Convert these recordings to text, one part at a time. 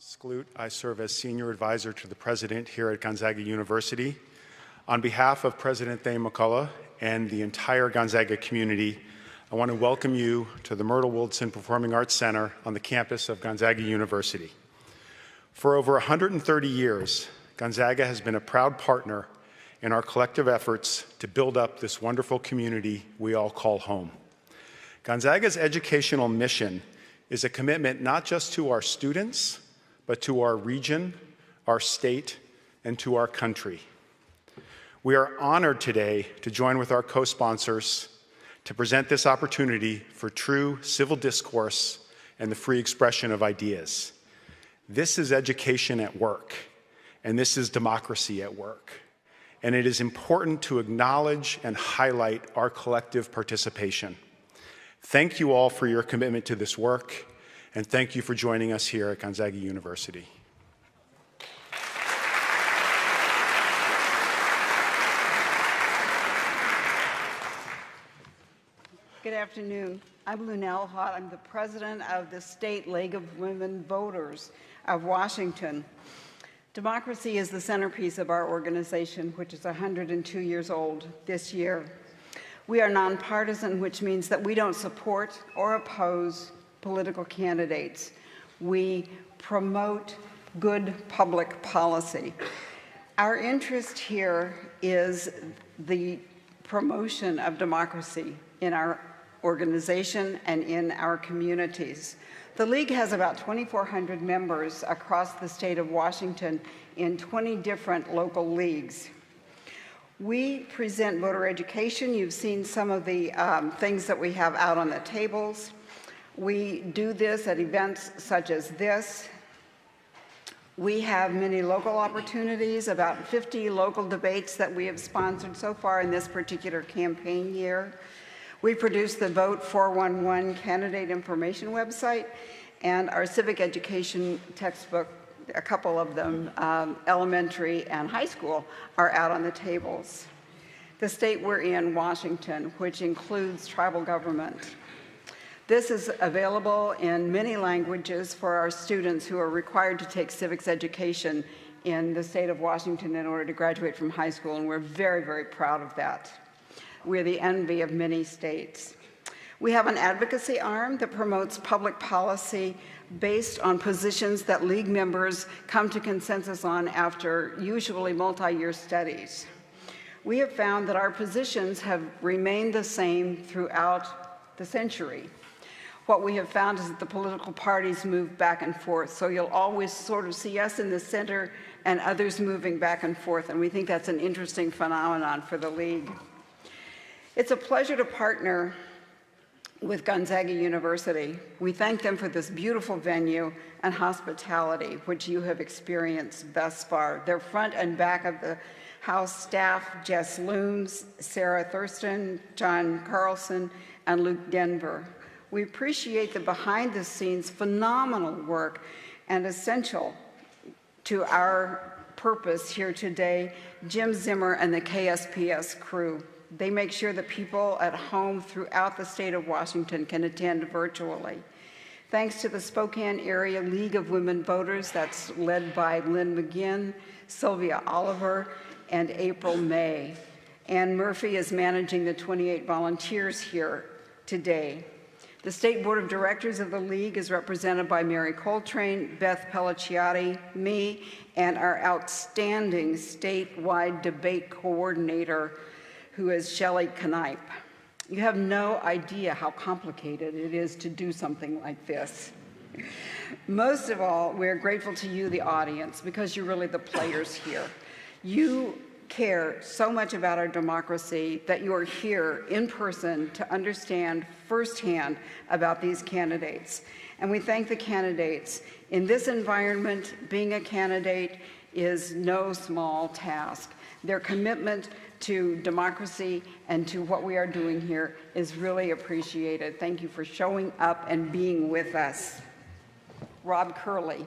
Skloot. I serve as Senior Advisor to the President here at Gonzaga University. On behalf of President Thane McCullough and the entire Gonzaga community, I want to welcome you to the Myrtle Woldson Performing Arts Center on the campus of Gonzaga University. For over 130 years, Gonzaga has been a proud partner in our collective efforts to build up this wonderful community we all call home. Gonzaga's educational mission is a commitment not just to our students, but to our region, our state, and to our country. We are honored today to join with our co-sponsors to present this opportunity for true civil discourse and the free expression of ideas. This is education at work, and this is democracy at work. And it is important to acknowledge and highlight our collective participation. Thank you all for your commitment to this work, and thank you for joining us here at Gonzaga University. Good afternoon. I'm Lunell Hott. I'm the president of the State League of Women Voters of Washington. Democracy is the centerpiece of our organization, which is 102 years old this year. We are nonpartisan, which means that we don't support or oppose political candidates. We promote good public policy. Our interest here is the promotion of democracy in our organization and in our communities. The League has about 2,400 members across the state of Washington in 20 different local leagues. We present voter education. You've seen some of the things that we have out on the tables. We do this at events such as this. We have many local opportunities, about 50 local debates that we have sponsored so far in this particular campaign year. We produce the Vote 411 candidate information website and our civic education textbook, a couple of them, elementary and high school, are out on the tables. The state we're in, Washington, which includes tribal government. This is available in many languages for our students who are required to take civics education in the state of Washington in order to graduate from high school, and we're very, very proud of that. We're the envy of many states. We have an advocacy arm that promotes public policy based on positions that League members come to consensus on after usually multi-year studies. We have found that our positions have remained the same throughout the century. What we have found is that the political parties move back and forth, so you'll always sort of see us in the center and others moving back and forth, and we think that's an interesting phenomenon for the League. It's a pleasure to partner with Gonzaga University. We thank them for this beautiful venue and hospitality, which you have experienced thus far. They're front and back of the house staff, Jess Looms, Sarah Thurston, John Carlson, and Luke Denver. We appreciate the behind-the-scenes phenomenal work and essential to our purpose here today, Jim Zimmer and the KSPS crew. They make sure that people at home throughout the state of Washington can attend virtually. Thanks to the Spokane Area League of Women Voters, that's led by Lynn McGinn, Sylvia Oliver, and April May. Ann Murphy is managing the 28 volunteers here today. The State Board of Directors of the League is represented by Mary Coltrane, Beth Pellicciati, me, and our outstanding statewide debate coordinator, who is Shelley Knipe. You have no idea how complicated it is to do something like this. Most of all, we're grateful to you, the audience, because you're really the players here. You care so much about our democracy that you are here in person to understand firsthand about these candidates. And we thank the candidates. In this environment, being a candidate is no small task. Their commitment to democracy and to what we are doing here is really appreciated. Thank you for showing up and being with us. Rob Curley.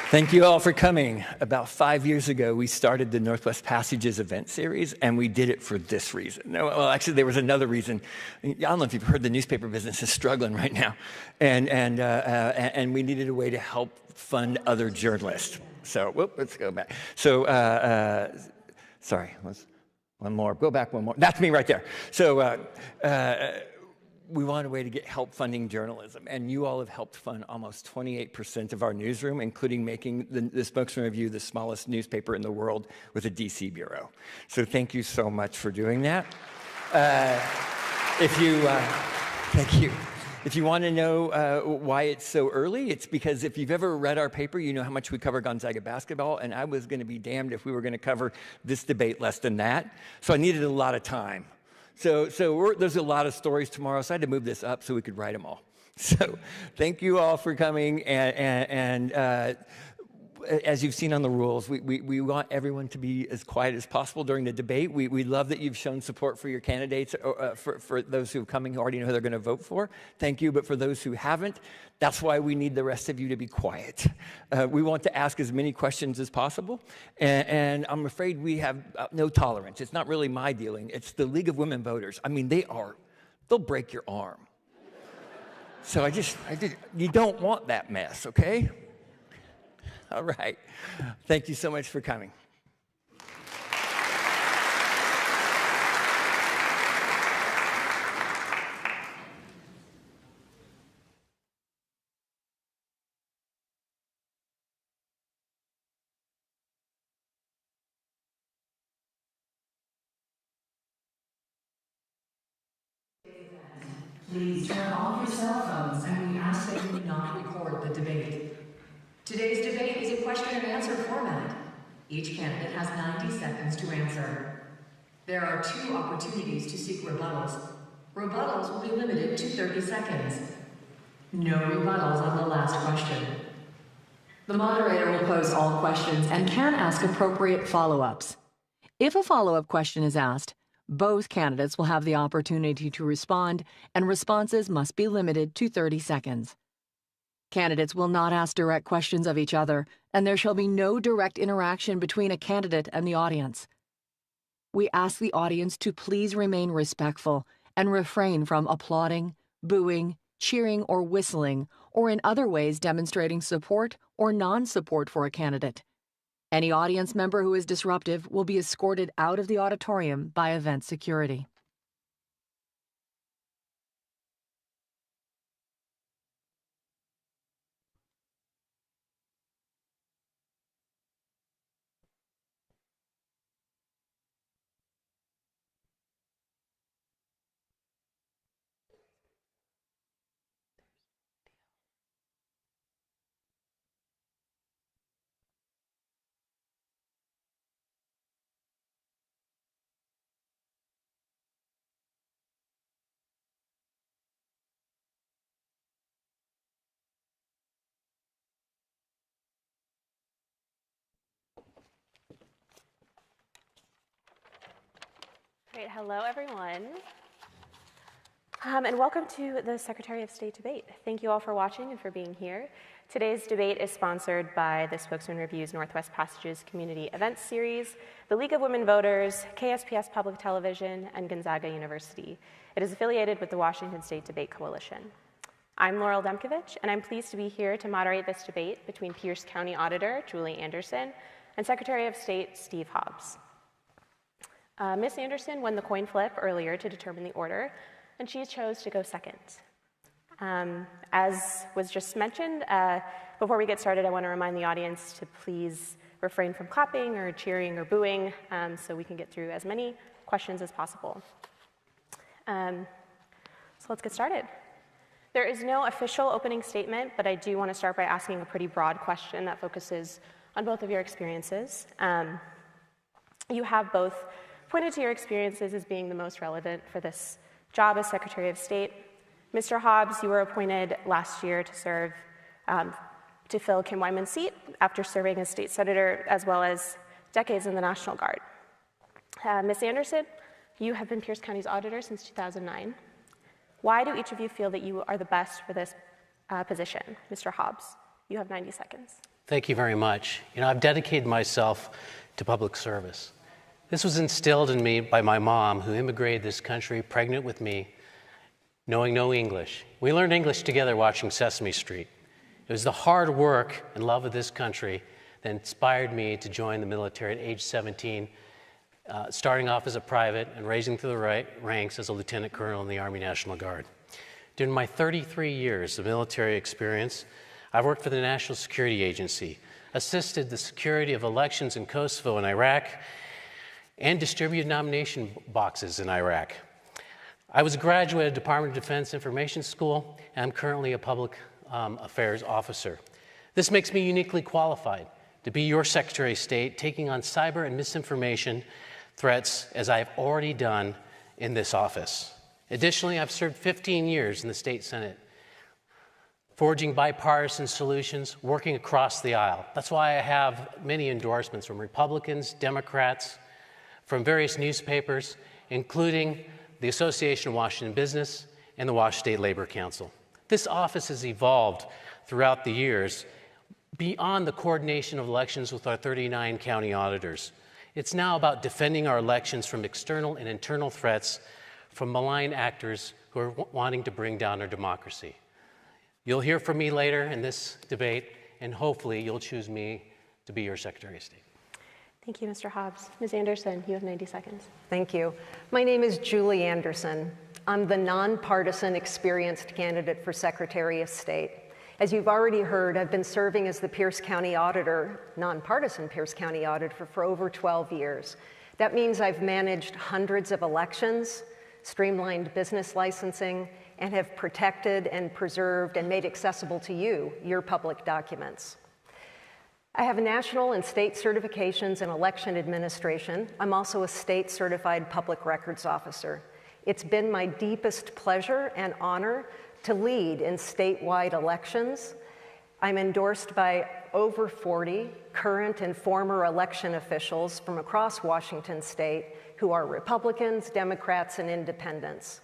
Thank you all for coming. About 5 years ago, we started the Northwest Passages event series, and we did it for this reason. No, well, actually, there was another reason. I don't know if you've heard, the newspaper business is struggling right now, and we needed a way to help fund other journalists. So, let's go back. So, sorry, one more. Go back one more. That's me right there. So, we wanted a way to get help funding journalism, and you all have helped fund almost 28% of our newsroom, including making the Spokesman-Review the smallest newspaper in the world with a DC bureau. So thank you so much for doing that. Thank you. If you want to know why it's so early, it's because if you've ever read our paper, you know how much we cover Gonzaga basketball, and I was going to be damned if we were going to cover this debate less than that. So I needed a lot of time. So there's a lot of stories tomorrow, so I had to move this up so we could write them all. So thank you all for coming, and as you've seen on the rules, we want everyone to be as quiet as possible during the debate. We love that you've shown support for your candidates, for those who are coming who already know who they're going to vote for. Thank you, but for those who haven't, that's why we need the rest of you to be quiet. We want to ask as many questions as possible, and I'm afraid we have no tolerance. It's not really my dealing. It's the League of Women Voters. I mean, they'll break your arm. So you don't want that mess, okay? All right. Thank you so much for coming. Please turn off your cell phones, and we ask that you not record the debate. Today's debate is a question and answer format. Each candidate has 90 seconds to answer. There are 2 opportunities to seek rebuttals. Rebuttals will be limited to 30 seconds. No rebuttals on the last question. The moderator will pose all questions and can ask appropriate follow-ups. If a follow-up question is asked, both candidates will have the opportunity to respond, and responses must be limited to 30 seconds. Candidates will not ask direct questions of each other, and there shall be no direct interaction between a candidate and the audience. We ask the audience to please remain respectful and refrain from applauding, booing, cheering, or whistling, or in other ways demonstrating support or non-support for a candidate. Any audience member who is disruptive will be escorted out of the auditorium by event security. Great. Hello, everyone. And welcome to the Secretary of State debate. Thank you all for watching and for being here. Today's debate is sponsored by the Spokesman-Review's Northwest Passages Community Events Series, the League of Women Voters, KSPS Public Television, and Gonzaga University. It is affiliated with the Washington State Debate Coalition. I'm Laurel Demkovich, and I'm pleased to be here to moderate this debate between Pierce County Auditor Julie Anderson and Secretary of State Steve Hobbs. Ms. Anderson won the coin flip earlier to determine the order, and she chose to go second. As was just mentioned, before we get started, I want to remind the audience to please refrain from clapping or cheering or booing so we can get through as many questions as possible. So let's get started. There is no official opening statement, but I do want to start by asking a pretty broad question that focuses on both of your experiences. You have both pointed to your experiences as being the most relevant for this job as Secretary of State. Mr. Hobbs, you were appointed last year to serve, to fill Kim Wyman's seat after serving as state senator, as well as decades in the National Guard. Ms. Anderson, you have been Pierce County's auditor since 2009. Why do each of you feel that you are the best for this position? Mr. Hobbs, you have 90 seconds. Thank you very much. I've dedicated myself to public service. This was instilled in me by my mom, who immigrated this country pregnant with me, knowing no English. We learned English together watching Sesame Street. It was the hard work and love of this country that inspired me to join the military at age 17, starting off as a private and raising through the ranks as a lieutenant colonel in the Army National Guard. During my 33 years of military experience, I've worked for the National Security Agency, assisted the security of elections in Kosovo and Iraq, and distributed nomination boxes in Iraq. I was a graduate of Department of Defense Information School, and I'm currently a public affairs officer. This makes me uniquely qualified to be your Secretary of State, taking on cyber and misinformation threats as I've already done in this office. Additionally, I've served 15 years in the State Senate, forging bipartisan solutions, working across the aisle. That's why I have many endorsements from Republicans, Democrats, from various newspapers, including the Association of Washington Business and the Washington State Labor Council. This office has evolved throughout the years beyond the coordination of elections with our 39 county auditors. It's now about defending our elections from external and internal threats from malign actors who are wanting to bring down our democracy. You'll hear from me later in this debate, and hopefully you'll choose me to be your Secretary of State. Thank you, Mr. Hobbs. Ms. Anderson, you have 90 seconds. Thank you. My name is Julie Anderson. I'm the nonpartisan experienced candidate for Secretary of State. As you've already heard, I've been serving as the Pierce County Auditor, nonpartisan Pierce County Auditor, for over 12 years. That means I've managed hundreds of elections, streamlined business licensing, and have protected and preserved and made accessible to you your public documents. I have national and state certifications in election administration. I'm also a state certified public records officer. It's been my deepest pleasure and honor to lead in statewide elections. I'm endorsed by over 40 current and former election officials from across Washington state who are Republicans, Democrats, and independents.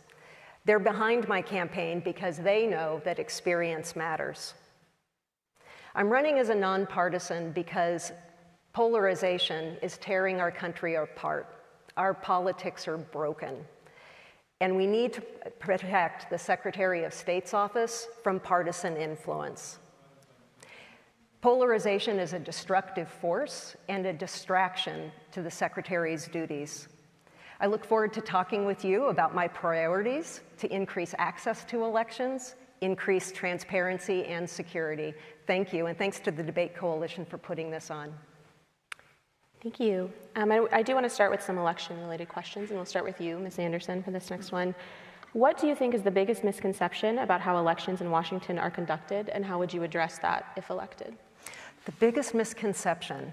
They're behind my campaign because they know that experience matters. I'm running as a nonpartisan because polarization is tearing our country apart. Our politics are broken. And we need to protect the Secretary of State's office from partisan influence. Polarization is a destructive force and a distraction to the Secretary's duties. I look forward to talking with you about my priorities to increase access to elections, increase transparency and security. Thank you, and thanks to the Debate Coalition for putting this on. Thank you. I do want to start with some election-related questions, and we'll start with you, Ms. Anderson, for this next one. What do you think is the biggest misconception about how elections in Washington are conducted, and how would you address that if elected? The biggest misconception.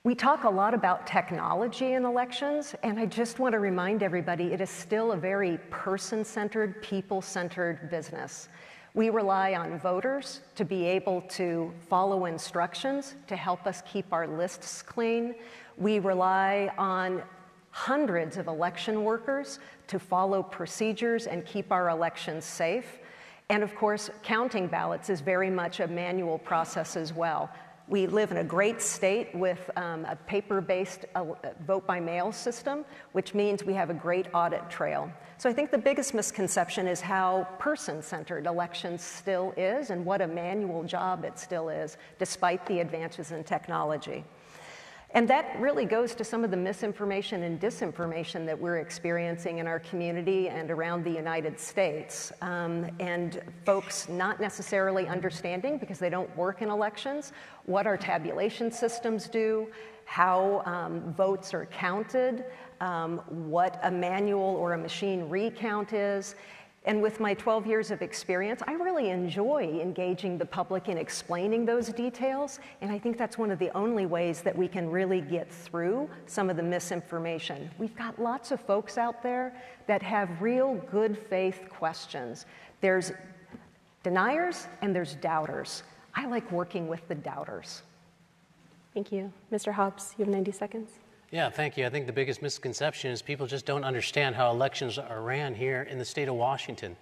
We talk a lot about technology in elections, and I just want to remind everybody it is still a very person-centered, people-centered business. We rely on voters to be able to follow instructions to help us keep our lists clean. We rely on hundreds of election workers to follow procedures and keep our elections safe. And of course, counting ballots is very much a manual process as well. We live in a great state with a paper-based vote-by-mail system, which means we have a great audit trail. So I think the biggest misconception is how person-centered elections still is and what a manual job it still is, despite the advances in technology. And that really goes to some of the misinformation and disinformation that we're experiencing in our community and around the United States. And folks not necessarily understanding, because they don't work in elections, what our tabulation systems do, how votes are counted, what a manual or a machine recount is. And with my 12 years of experience, I really enjoy engaging the public in explaining those details, and I think that's one of the only ways that we can really get through some of the misinformation. We've got lots of folks out there that have real good faith questions. There's deniers and there's doubters. I like working with the doubters. Thank you. Mr. Hobbs, you have 90 seconds. Yeah, thank you. I think the biggest misconception is people just don't understand how elections are ran here in the state of Washington.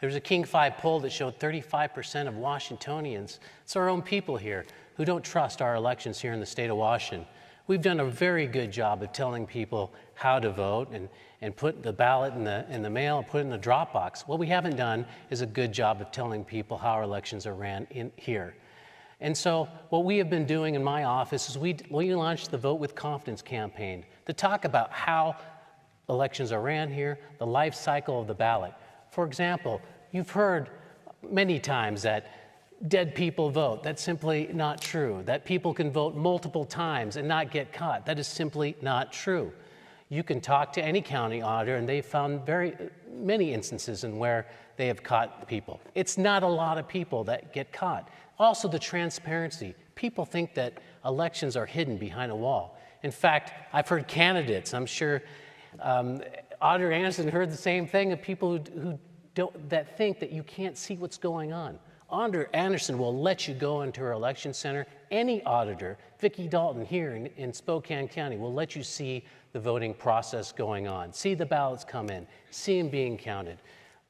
There was a King 5 poll that showed 35% of Washingtonians, it's our own people here, who don't trust our elections here in the state of Washington. We've done a very good job of telling people how to vote and put the ballot in the mail and put it in the drop box. What we haven't done is a good job of telling people how our elections are ran in here. And so what we have been doing in my office is we launched the Vote with Confidence campaign to talk about how elections are ran here, the life cycle of the ballot. For example, you've heard many times that dead people vote. That's simply not true. That people can vote multiple times and not get caught. That is simply not true. You can talk to any county auditor, and they've found many instances in where they have caught people. It's not a lot of people that get caught. Also, the transparency. People think that elections are hidden behind a wall. In fact, I've heard candidates, I'm sure Auditor Anderson heard the same thing, of people that think that you can't see what's going on. Auditor Anderson will let you go into her election center. Any auditor, Vicki Dalton here in Spokane County, will let you see the voting process going on, see the ballots come in, see them being counted.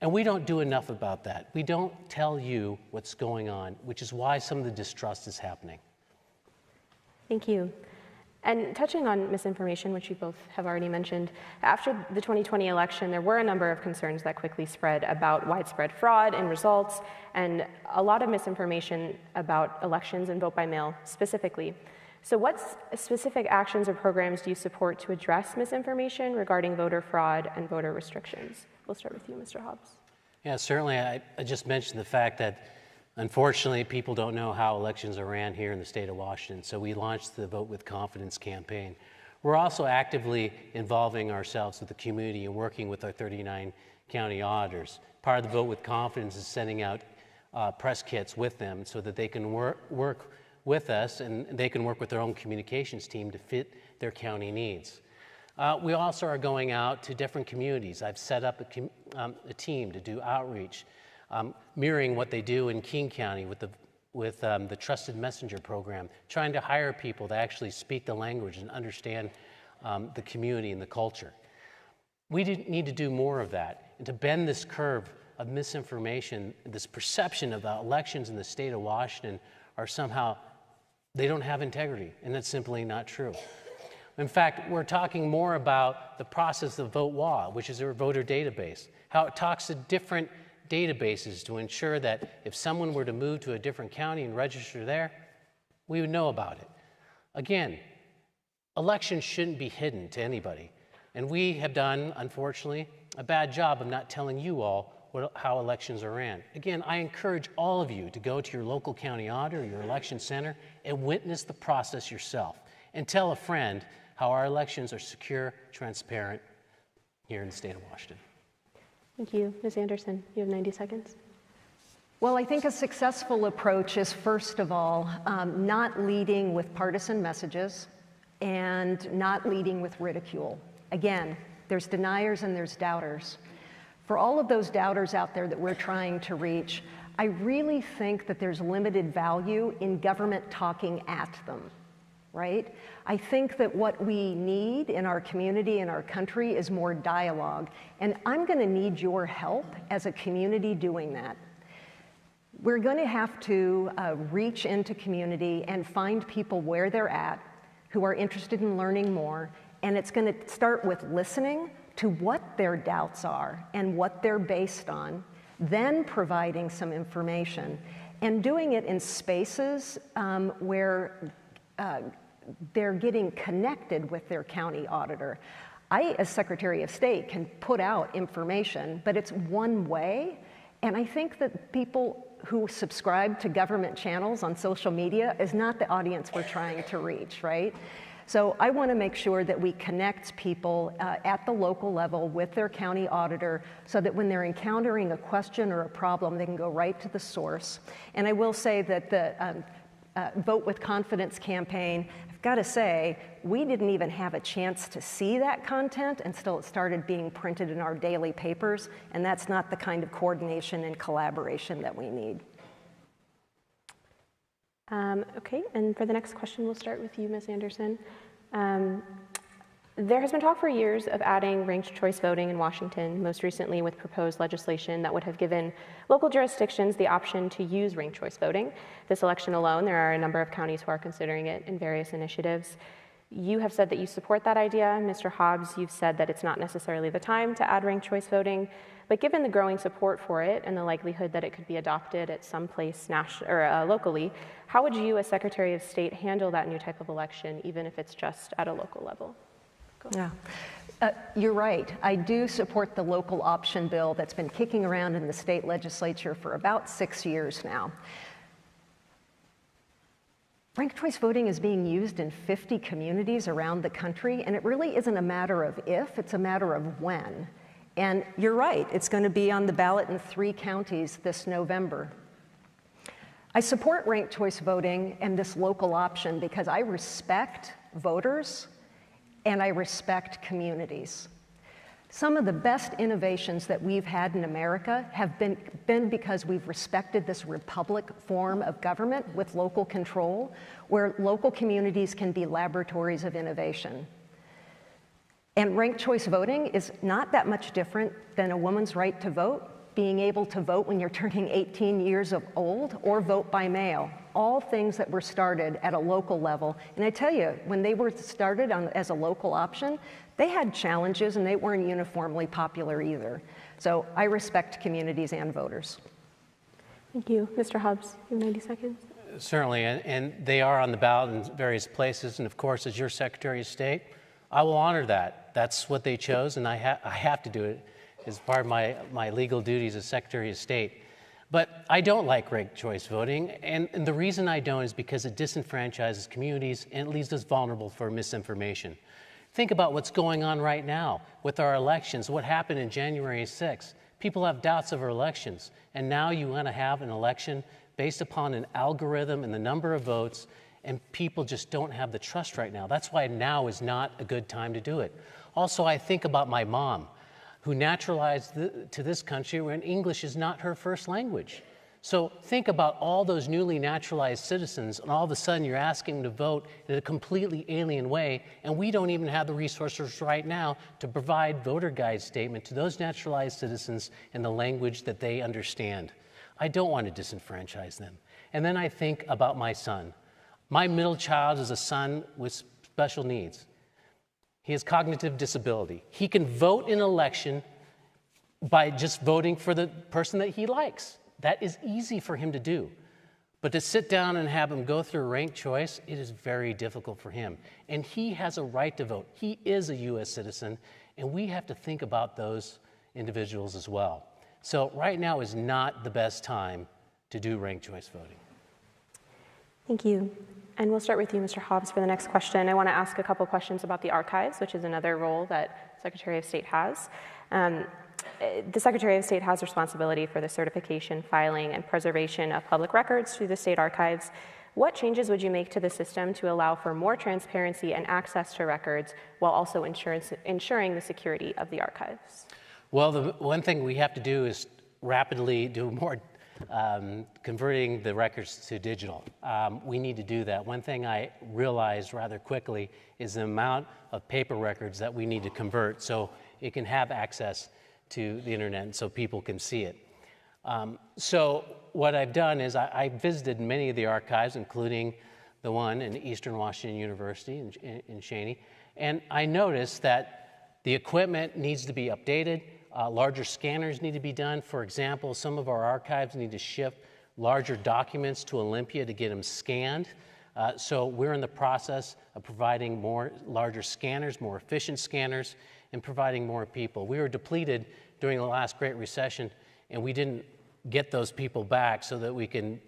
And we don't do enough about that. We don't tell you what's going on, which is why some of the distrust is happening. Thank you. And touching on misinformation, which you both have already mentioned, after the 2020 election, there were a number of concerns that quickly spread about widespread fraud in results and a lot of misinformation about elections and vote by mail specifically. So what specific actions or programs do you support to address misinformation regarding voter fraud and voter restrictions? We'll start with you, Mr. Hobbs. Yeah, certainly. I just mentioned the fact that unfortunately, people don't know how elections are ran here in the state of Washington, so we launched the Vote with Confidence campaign. We're also actively involving ourselves with the community and working with our 39 county auditors. Part of the Vote with Confidence is sending out press kits with them so that they can work with us and they can work with their own communications team to fit their county needs. We also are going out to different communities. I've set up a team to do outreach, mirroring what they do in King County with the Trusted Messenger program, trying to hire people to actually speak the language and understand the community and the culture. We need to do more of that, and to bend this curve of misinformation, this perception about elections in the state of Washington are somehow, they don't have integrity, and that's simply not true. In fact, we're talking more about the process of VoteWA, which is our voter database, how it talks to different databases to ensure that if someone were to move to a different county and register there, we would know about it. Again, elections shouldn't be hidden to anybody. And we have done, unfortunately, a bad job of not telling you all how elections are ran. Again, I encourage all of you to go to your local county auditor, your election center, and witness the process yourself. And tell a friend how our elections are secure, transparent here in the state of Washington. Thank you. Ms. Anderson, you have 90 seconds. Well, I think a successful approach is, first of all, not leading with partisan messages and not leading with ridicule. Again, there's deniers and there's doubters. For all of those doubters out there that we're trying to reach, I really think that there's limited value in government talking at them, right? I think that what we need in our community and our country is more dialogue, and I'm going to need your help as a community doing that. We're going to have to reach into community and find people where they're at who are interested in learning more, and it's going to start with listening to what their doubts are and what they're based on, then providing some information, and doing it in spaces where they're getting connected with their county auditor. I, as Secretary of State, can put out information, but it's one way, and I think that people who subscribe to government channels on social media is not the audience we're trying to reach, right? So I want to make sure that we connect people at the local level with their county auditor so that when they're encountering a question or a problem, they can go right to the source. And I will say that the Vote with Confidence campaign, I've got to say, we didn't even have a chance to see that content until it started being printed in our daily papers, and that's not the kind of coordination and collaboration that we need. Okay, and for the next question, we'll start with you, Ms. Anderson. There has been talk for years of adding ranked choice voting in Washington, most recently with proposed legislation that would have given local jurisdictions the option to use ranked choice voting. This election alone, there are a number of counties who are considering it in various initiatives. You have said that you support that idea. Mr. Hobbs, you've said that it's not necessarily the time to add ranked choice voting, but given the growing support for it and the likelihood that it could be adopted at some place locally, how would you as Secretary of State handle that new type of election, even if it's just at a local level? Yeah. You're right. I do support the local option bill that's been kicking around in the state legislature for about 6 years now. Ranked choice voting is being used in 50 communities around the country, and it really isn't a matter of if, it's a matter of when. And you're right, it's going to be on the ballot in 3 counties this November. I support ranked choice voting and this local option because I respect voters and I respect communities. Some of the best innovations that we've had in America have been because we've respected this republic form of government with local control, where local communities can be laboratories of innovation. And ranked choice voting is not that much different than a woman's right to vote, being able to vote when you're turning 18 years old, or vote by mail. All things that were started at a local level. And I tell you, when they were started as a local option, they had challenges and they weren't uniformly popular either. So I respect communities and voters. Thank you. Mr. Hobbs, you have 90 seconds. Certainly, and they are on the ballot in various places. And of course, as your Secretary of State, I will honor that. That's what they chose, and I have to do it as part of my legal duties as Secretary of State. But I don't like ranked choice voting, and the reason I don't is because it disenfranchises communities and it leaves us vulnerable for misinformation. Think about what's going on right now with our elections, what happened in January 6th. People have doubts of our elections, and now you want to have an election based upon an algorithm and the number of votes, and people just don't have the trust right now. That's why now is not a good time to do it. Also, I think about my mom, who naturalized to this country when English is not her first language. So think about all those newly naturalized citizens, and all of a sudden you're asking them to vote in a completely alien way, and we don't even have the resources right now to provide voter guide statement to those naturalized citizens in the language that they understand. I don't want to disenfranchise them. And then I think about my son. My middle child is a son with special needs. He has cognitive disability. He can vote in an election by just voting for the person that he likes. That is easy for him to do. But to sit down and have him go through ranked choice, it is very difficult for him. And he has a right to vote. He is a U.S. citizen, and we have to think about those individuals as well. So right now is not the best time to do ranked choice voting. Thank you. And we'll start with you, Mr. Hobbs, for the next question. I want to ask a couple questions about the archives, which is another role that Secretary of State has. The Secretary of State has responsibility for the certification, filing, and preservation of public records through the state archives. What changes would you make to the system to allow for more transparency and access to records while also ensuring the security of the archives? Well, the one thing we have to do is rapidly do more converting the records to digital. We need to do that. One thing I realized rather quickly is the amount of paper records that we need to convert so it can have access to the internet and so people can see it. So what I've done is I visited many of the archives, including the one in Eastern Washington University in Cheney, and I noticed that the equipment needs to be updated. Larger scanners need to be done. For example, some of our archives need to ship larger documents to Olympia to get them scanned. So we're in the process of providing larger scanners, more efficient scanners, and providing more people. We were depleted during the last Great Recession, and we didn't get those people back so that we can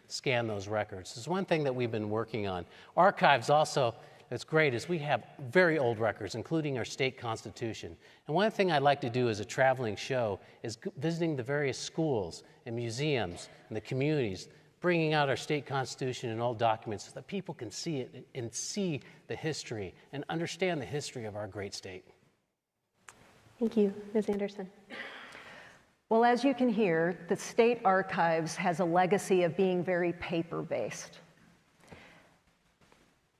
scan those records. It's one thing that we've been working on. Archives also, that's great, is we have very old records, including our state constitution. And one thing I'd like to do as a traveling show is visiting the various schools and museums and the communities, bringing out our state constitution and old documents so that people can see it and see the history and understand the history of our great state. Thank you. Ms. Anderson. Well, as you can hear, the state archives has a legacy of being very paper-based.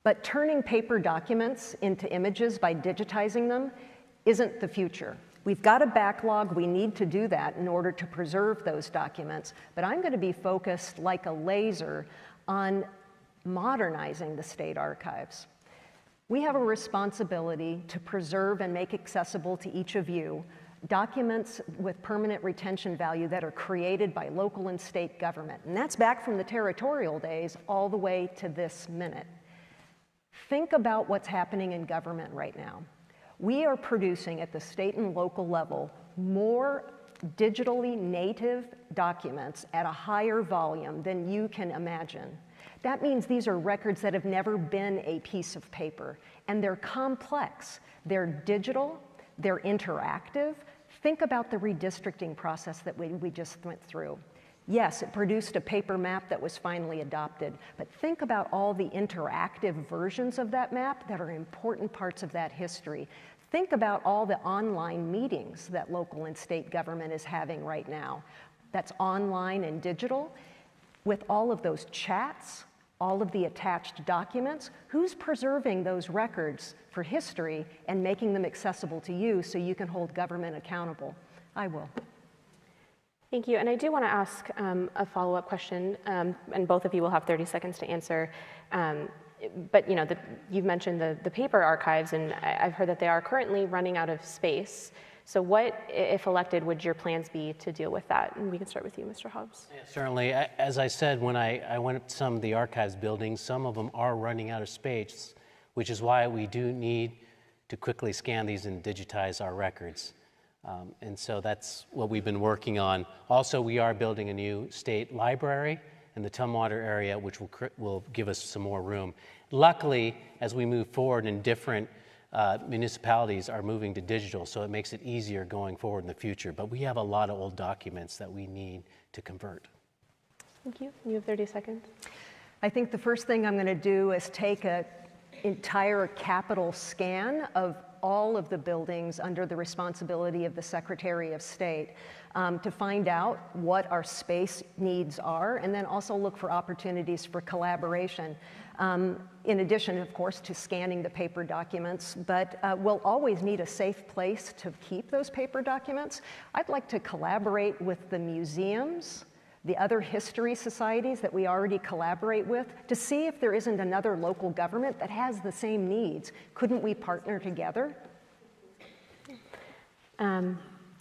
But turning paper documents into images by digitizing them isn't the future. We've got a backlog, we need to do that in order to preserve those documents, but I'm going to be focused like a laser on modernizing the state archives. We have a responsibility to preserve and make accessible to each of you documents with permanent retention value that are created by local and state government. And that's back from the territorial days all the way to this minute. Think about what's happening in government right now. We are producing at the state and local level more digitally native documents at a higher volume than you can imagine. That means these are records that have never been a piece of paper, and they're complex. They're digital, they're interactive. Think about the redistricting process that we just went through. Yes, it produced a paper map that was finally adopted, but think about all the interactive versions of that map that are important parts of that history. Think about all the online meetings that local and state government is having right now. That's online and digital. With all of those chats, all of the attached documents, who's preserving those records for history and making them accessible to you so you can hold government accountable? I will. Thank you. And I do want to ask a follow-up question, and both of you will have 30 seconds to answer. But you know, you've mentioned the paper archives, and I've heard that they are currently running out of space. So what, if elected, would your plans be to deal with that? And we can start with you, Mr. Hobbs. Yeah, certainly. As I said, when I went to some of the archives buildings, some of them are running out of space, which is why we do need to quickly scan these and digitize our records. And so that's what we've been working on. Also, we are building a new state library in the Tumwater area, which will give us some more room. Luckily, as we move forward and different municipalities are moving to digital, so it makes it easier going forward in the future. But we have a lot of old documents that we need to convert. Thank you. You have 30 seconds. I think the first thing I'm going to do is take an entire capital scan of all of the buildings under the responsibility of the Secretary of State to find out what our space needs are, and then also look for opportunities for collaboration. In addition, of course, to scanning the paper documents, but we'll always need a safe place to keep those paper documents. I'd like to collaborate with the museums, the other history societies that we already collaborate with, to see if there isn't another local government that has the same needs. Couldn't we partner together?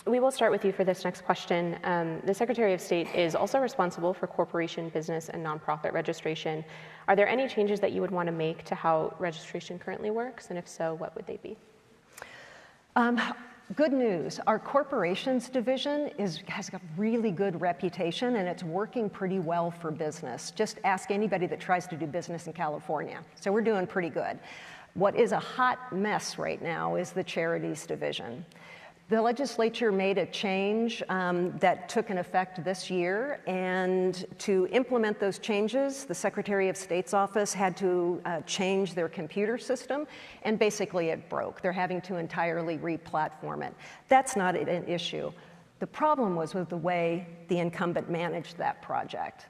We will start with you for this next question. The Secretary of State is also responsible for corporation, business, and nonprofit registration. Are there any changes that you would want to make to how registration currently works? And if so, what would they be? Good news. Our corporations division has a really good reputation, and it's working pretty well for business. Just ask anybody that tries to do business in California. So we're doing pretty good. What is a hot mess right now is the charities division. The legislature made a change that took an effect this year, and to implement those changes, the Secretary of State's office had to change their computer system, and basically it broke. They're having to entirely re-platform it. That's not an issue. The problem was with the way the incumbent managed that project.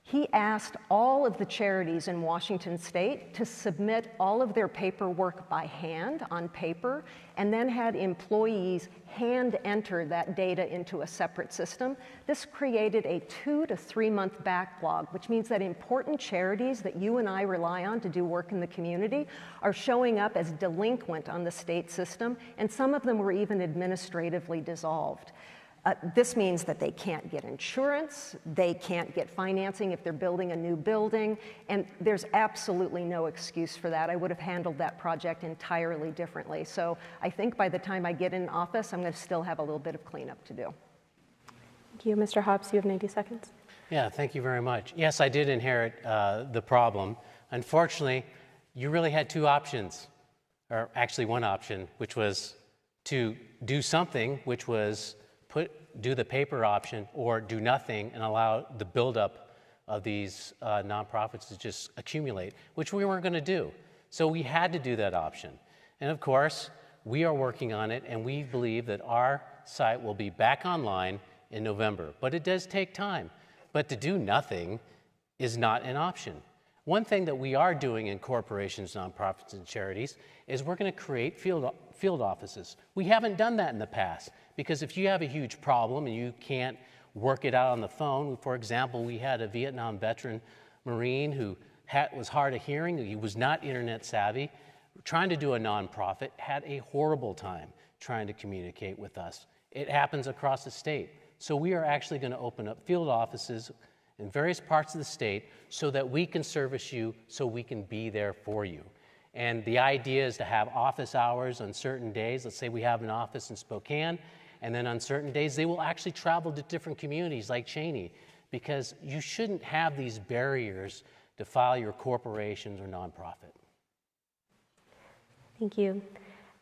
He asked all of the charities in Washington State to submit all of their paperwork by hand on paper, and then had employees hand enter that data into a separate system. This created a 2 to 3 month backlog, which means that important charities that you and I rely on to do work in the community are showing up as delinquent on the state system, and some of them were even administratively dissolved. This means that they can't get insurance, they can't get financing if they're building a new building, and there's absolutely no excuse for that. I would have handled that project entirely differently. So I think by the time I get in office, I'm going to still have a little bit of cleanup to do. Thank you. Mr. Hobbs, you have 90 seconds. Yeah, thank you very much. Yes, I did inherit the problem. Unfortunately, you really had two options, or actually one option, which was to do something, which was do the paper option, or do nothing and allow the buildup of these nonprofits to just accumulate, which we weren't going to do. So we had to do that option. And of course, we are working on it, and we believe that our site will be back online in November. But it does take time. But to do nothing is not an option. One thing that we are doing in corporations, nonprofits, and charities is we're going to create field offices. We haven't done that in the past because if you have a huge problem and you can't work it out on the phone, for example, we had a Vietnam veteran Marine who was hard of hearing, he was not internet savvy, trying to do a nonprofit, had a horrible time trying to communicate with us. It happens across the state. So we are actually going to open up field offices in various parts of the state so that we can service you, so we can be there for you. And the idea is to have office hours on certain days. Let's say we have an office in Spokane, and then on certain days they will actually travel to different communities like Cheney, because you shouldn't have these barriers to file your corporations or nonprofit. Thank you.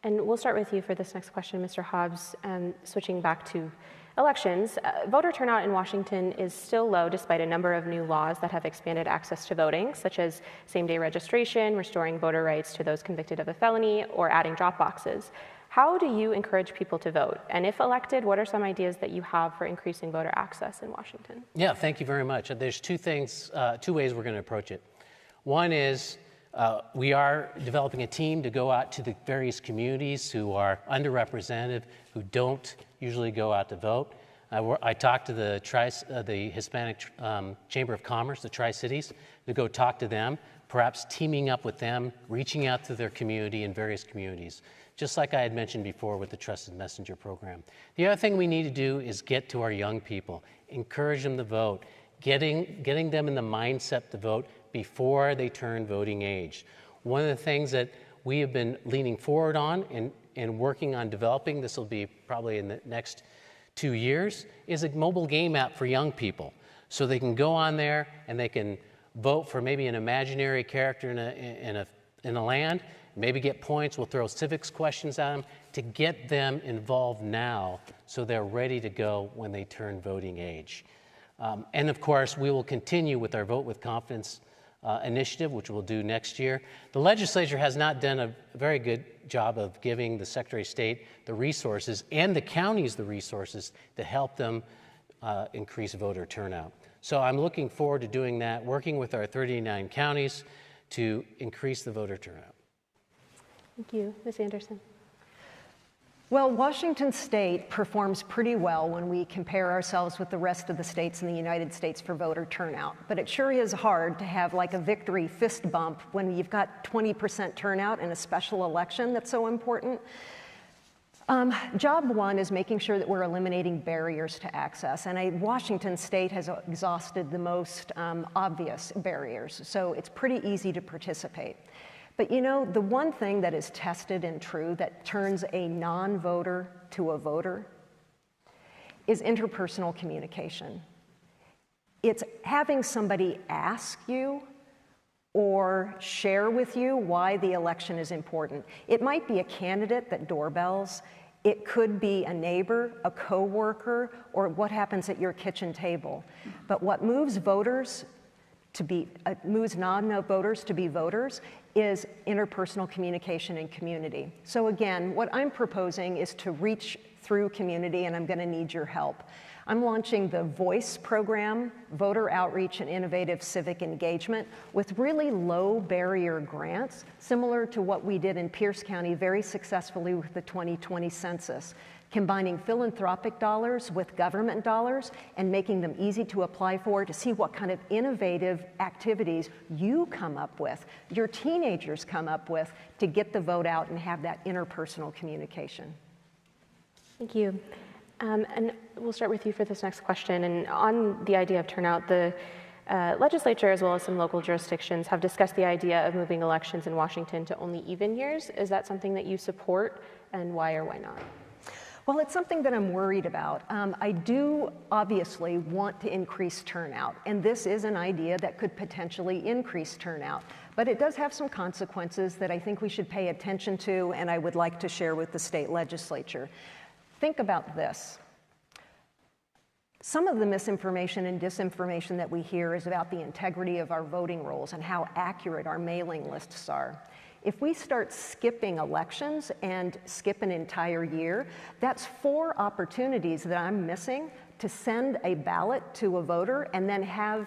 And we'll start with you for this next question, Mr. Hobbs. Switching back to elections, voter turnout in Washington is still low despite a number of new laws that have expanded access to voting, such as same-day registration, restoring voter rights to those convicted of a felony, or adding drop boxes. How do you encourage people to vote? And if elected, what are some ideas that you have for increasing voter access in Washington? Yeah, thank you very much. There's two ways we're going to approach it. One is we are developing a team to go out to the various communities who are underrepresented, who don't usually go out to vote. I talked to the Hispanic Chamber of Commerce, the Tri-Cities, to go talk to them, perhaps teaming up with them, reaching out to their community in various communities, just like I had mentioned before with the Trusted Messenger program. The other thing we need to do is get to our young people, encourage them to vote, getting them in the mindset to vote before they turn voting age. One of the things that we have been leaning forward on and working on developing, this will be probably in the next 2 years, is a mobile game app for young people. So they can go on there and they can vote for maybe an imaginary character in a land, maybe get points. We'll throw civics questions at them to get them involved now so they're ready to go when they turn voting age. And of course, we will continue with our Vote with Confidence initiative, which we'll do next year. The legislature has not done a very good job of giving the Secretary of State the resources and the counties the resources to help them increase voter turnout. So I'm looking forward to doing that, working with our 39 counties to increase the voter turnout. Thank you. Ms. Anderson. Well, Washington State performs pretty well when we compare ourselves with the rest of the states in the United States for voter turnout. But it sure is hard to have like a victory fist bump when you've got 20% turnout in a special election that's so important. Job one is making sure that we're eliminating barriers to access. And Washington State has exhausted the most obvious barriers, so it's pretty easy to participate. But you know, the one thing that is tested and true that turns a non-voter to a voter is interpersonal communication. It's having somebody ask you or share with you why the election is important. It might be a candidate that doorbells. It could be a neighbor, a coworker, or what happens at your kitchen table. But what moves voters moves non-voters to be voters is interpersonal communication and community. So again, what I'm proposing is to reach through community, and I'm going to need your help. I'm launching the VOICE program, Voter Outreach and Innovative Civic Engagement, with really low barrier grants, similar to what we did in Pierce County very successfully with the 2020 census, combining philanthropic dollars with government dollars and making them easy to apply for to see what kind of innovative activities you come up with, your teenagers come up with to get the vote out and have that interpersonal communication. Thank you. And we'll start with you for this next question. And on the idea of turnout, the legislature as well as some local jurisdictions have discussed the idea of moving elections in Washington to only even years. Is that something that you support, and why or why not? Well, it's something that I'm worried about. I do obviously want to increase turnout, and this is an idea that could potentially increase turnout. But it does have some consequences that I think we should pay attention to, and I would like to share with the state legislature. Think about this. Some of the misinformation and disinformation that we hear is about the integrity of our voting rolls and how accurate our mailing lists are. If we start skipping elections and skip an entire year, that's 4 opportunities that I'm missing to send a ballot to a voter and then have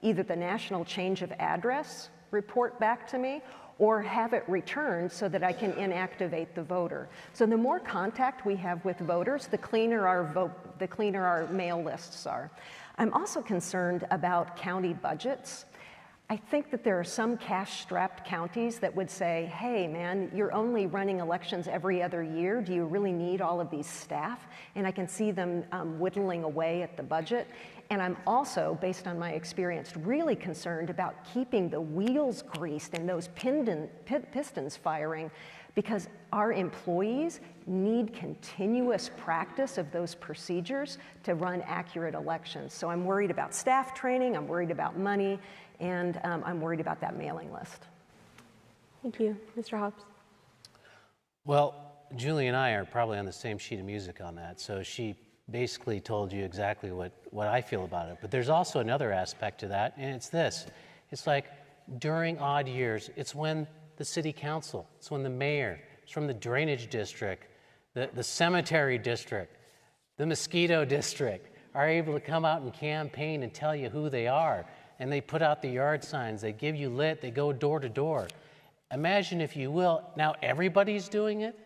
either the national change of address report back to me or have it returned so that I can inactivate the voter. So the more contact we have with voters, the cleaner our mail lists are. I'm also concerned about county budgets. I think that there are some cash-strapped counties that would say, hey, man, you're only running elections every other year. Do you really need all of these staff? And I can see them whittling away at the budget. And I'm also, based on my experience, really concerned about keeping the wheels greased and those pistons firing, because our employees need continuous practice of those procedures to run accurate elections. So I'm worried about staff training, I'm worried about money, and I'm worried about that mailing list. Thank you. Mr. Hobbs. Well, Julie and I are probably on the same sheet of music on that, so she basically told you exactly what I feel about it. But there's also another aspect to that, and it's this. It's like during odd years, it's when the city council, it's when the mayor, it's from the drainage district, the cemetery district, the mosquito district are able to come out and campaign and tell you who they are. And they put out the yard signs, they give you lit, they go door to door. Imagine, if you will, now everybody's doing it.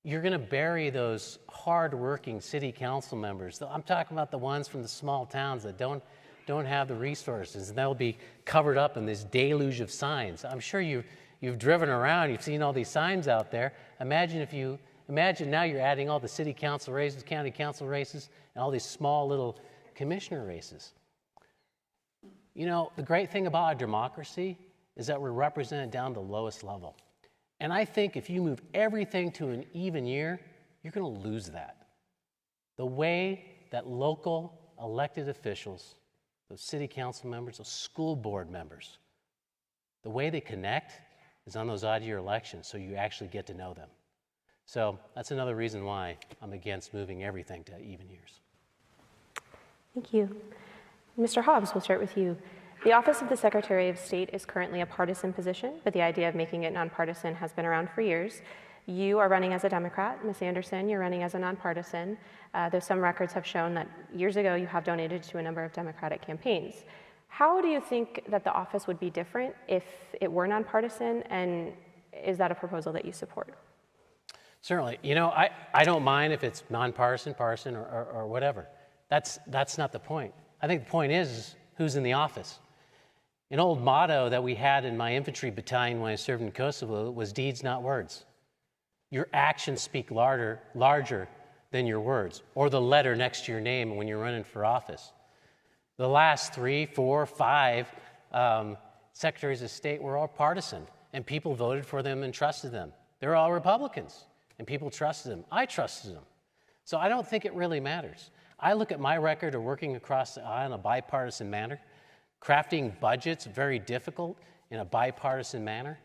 You're going to bury those hard-working city council members. I'm talking about the ones from the small towns that don't have the resources, and they'll be covered up in this deluge of signs. I'm sure you've driven around, you've seen all these signs out there. Imagine now you're adding all the city council races, county council races, and all these small little commissioner races. You know, the great thing about our democracy is that we're represented down to the lowest level. And I think if you move everything to an even year, you're going to lose that. The way that local elected officials, those city council members, those school board members, the way they connect is on those odd year elections, so you actually get to know them. So that's another reason why I'm against moving everything to even years. Thank you. Mr. Hobbs, we'll start with you. The Office of the Secretary of State is currently a partisan position, but the idea of making it nonpartisan has been around for years. You are running as a Democrat. Ms. Anderson, you're running as a nonpartisan, though some records have shown that years ago you have donated to a number of Democratic campaigns. How do you think that the office would be different if it were nonpartisan, and is that a proposal that you support? Certainly. You know, I don't mind if it's nonpartisan, partisan, or whatever. That's not the point. I think the point is who's in the office. An old motto that we had in my infantry battalion when I served in Kosovo was deeds, not words. Your actions speak larger than your words, or the letter next to your name when you're running for office. The last 3, 4, 5 secretaries of state were all partisan, and people voted for them and trusted them. They're all Republicans, and people trusted them. I trusted them. So I don't think it really matters. I look at my record of working across the aisle in a bipartisan manner. Crafting budgets, very difficult in a bipartisan manner.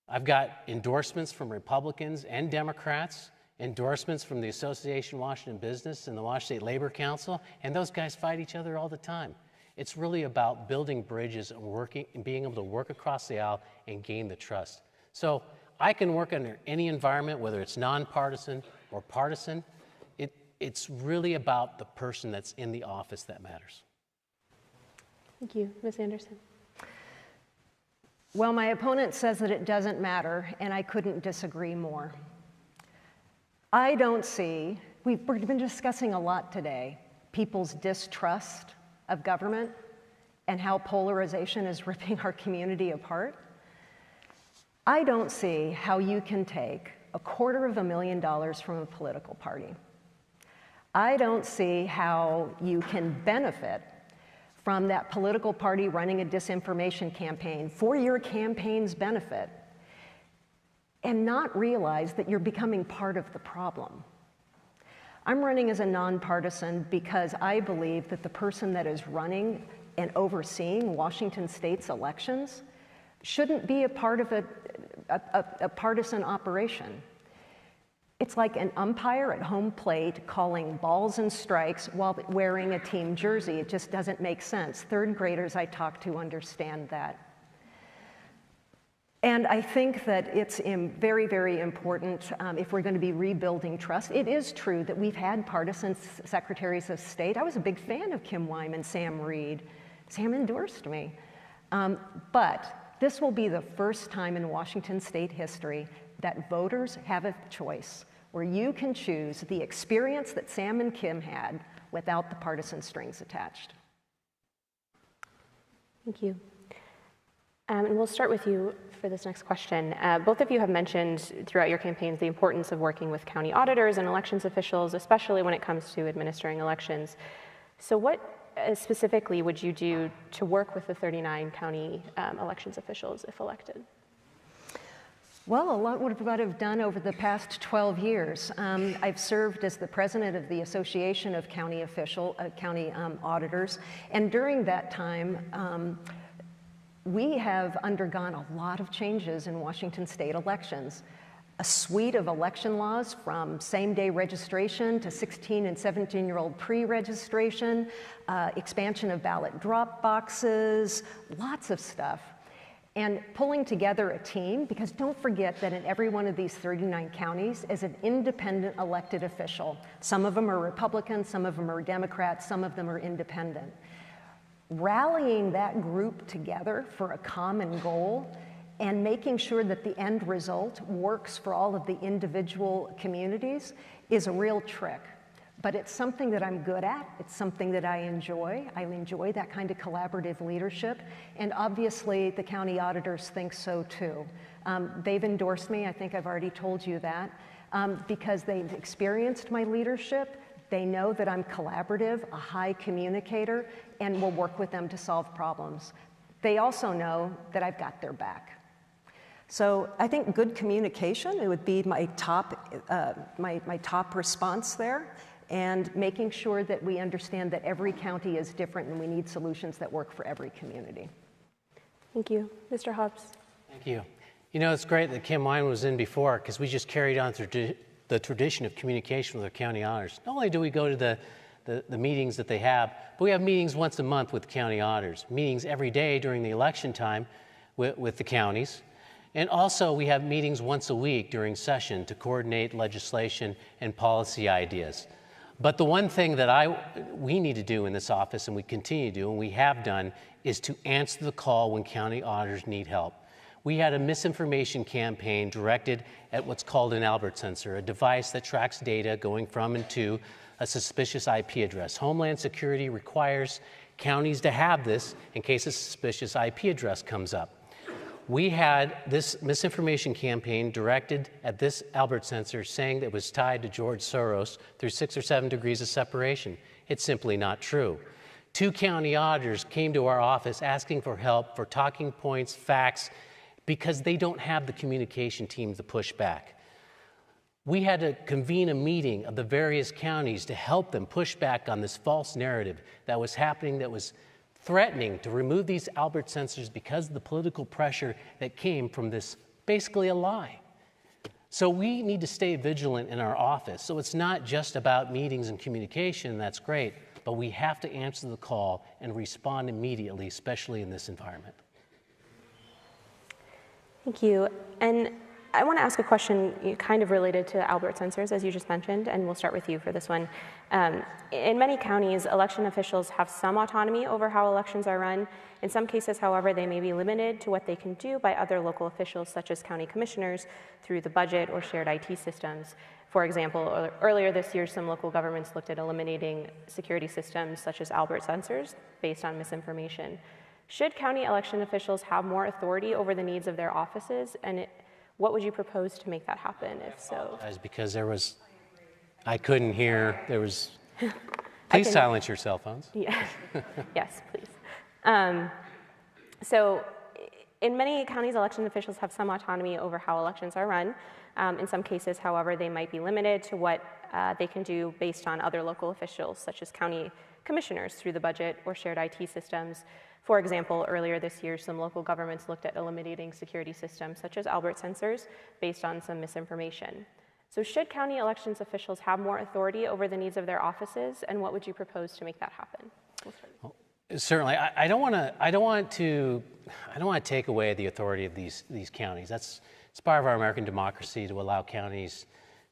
I've got endorsements from Republicans and Democrats, endorsements from the Association of Washington Business and the Washington State Labor Council, and those guys fight each other all the time. It's really about building bridges and being able to work across the aisle and gain the trust. So I can work under any environment, whether it's nonpartisan or partisan. It's really about the person that's in the office that matters. Thank you. Ms. Anderson. Well, my opponent says that it doesn't matter, and I couldn't disagree more. I don't see, we've been discussing a lot today, people's distrust of government and how polarization is ripping our community apart. I don't see how you can take $250,000 from a political party. I don't see how you can benefit from that political party running a disinformation campaign for your campaign's benefit and not realize that you're becoming part of the problem. I'm running as a nonpartisan because I believe that the person that is running and overseeing Washington State's elections shouldn't be a part of a partisan operation. It's like an umpire at home plate calling balls and strikes while wearing a team jersey. It just doesn't make sense. Third graders I talk to understand that. And I think that it's very, very important if we're going to be rebuilding trust. It is true that we've had partisan secretaries of state. I was a big fan of Kim Wyman, Sam Reed, Sam endorsed me. But this will be the first time in Washington state history that voters have a choice where you can choose the experience that Sam and Kim had without the partisan strings attached. Thank you. And we'll start with you for this next question. Both of you have mentioned throughout your campaigns the importance of working with county auditors and elections officials, especially when it comes to administering elections. So what specifically would you do to work with the 39 county elections officials if elected? Well, a lot would have done over the past 12 years. I've served as the president of the Association of County Auditors, and during that time, we have undergone a lot of changes in Washington state elections. A suite of election laws from same-day registration to 16 and 17-year-old pre-registration, expansion of ballot drop boxes, lots of stuff. And pulling together a team, because don't forget that in every one of these 39 counties is an independent elected official. Some of them are Republicans, some of them are Democrats, some of them are independent. Rallying that group together for a common goal and making sure that the end result works for all of the individual communities is a real trick. But it's something that I'm good at. It's something that I enjoy. I enjoy that kind of collaborative leadership. And obviously, the county auditors think so too. They've endorsed me. I think I've already told you that. Because they've experienced my leadership. They know that I'm collaborative, a high communicator, and will work with them to solve problems. They also know that I've got their back. So I think good communication, it would be my top, my top response there. And making sure that we understand that every county is different and we need solutions that work for every community. Thank you. Mr. Hobbs. Thank you. You know, it's great that Kim Wine was in before, because we just carried on through the tradition of communication with our county auditors. Not only do we go to the meetings that they have, but we have meetings once a month with county auditors, meetings every day during the election time with the counties. And also we have meetings once a week during session to coordinate legislation and policy ideas. But the one thing that we need to do in this office, and we continue to do, and we have done, is to answer the call when county auditors need help. We had a misinformation campaign directed at what's called an Albert sensor, a device that tracks data going from and to a suspicious IP address. Homeland Security requires counties to have this in case a suspicious IP address comes up. We had this misinformation campaign directed at this Albert sensor saying that it was tied to George Soros through 6 or 7 degrees of separation. It's simply not true. 2 county auditors came to our office asking for help, for talking points, facts, because they don't have the communication team to push back. We had to convene a meeting of the various counties to help them push back on this false narrative that was happening, that was threatening to remove these Albert sensors because of the political pressure that came from this, basically a lie. So we need to stay vigilant in our office. So it's not just about meetings and communication, that's great, but we have to answer the call and respond immediately, especially in this environment. Thank you. And I want to ask a question kind of related to Albert sensors, as you just mentioned, and we'll start with you for this one. In many counties, election officials have some autonomy over how elections are run. In some cases, however, they may be limited to what they can do by other local officials, such as county commissioners, through the budget or shared IT systems. For example, earlier this year, some local governments looked at eliminating security systems such as Albert sensors based on misinformation. Should county election officials have more authority over the needs of their offices, and what would you propose to make that happen, if so? Because I couldn't hear, please silence your cell phones. Yeah. Yes, please. So in many counties, election officials have some autonomy over how elections are run. In some cases, however, they might be limited to what they can do based on other local officials, such as county commissioners through the budget or shared IT systems. For example, earlier this year, some local governments looked at eliminating security systems such as Albert sensors based on some misinformation. So should county elections officials have more authority over the needs of their offices, and what would you propose to make that happen? Well, certainly, I don't want to take away the authority of these counties. It's part of our American democracy to allow counties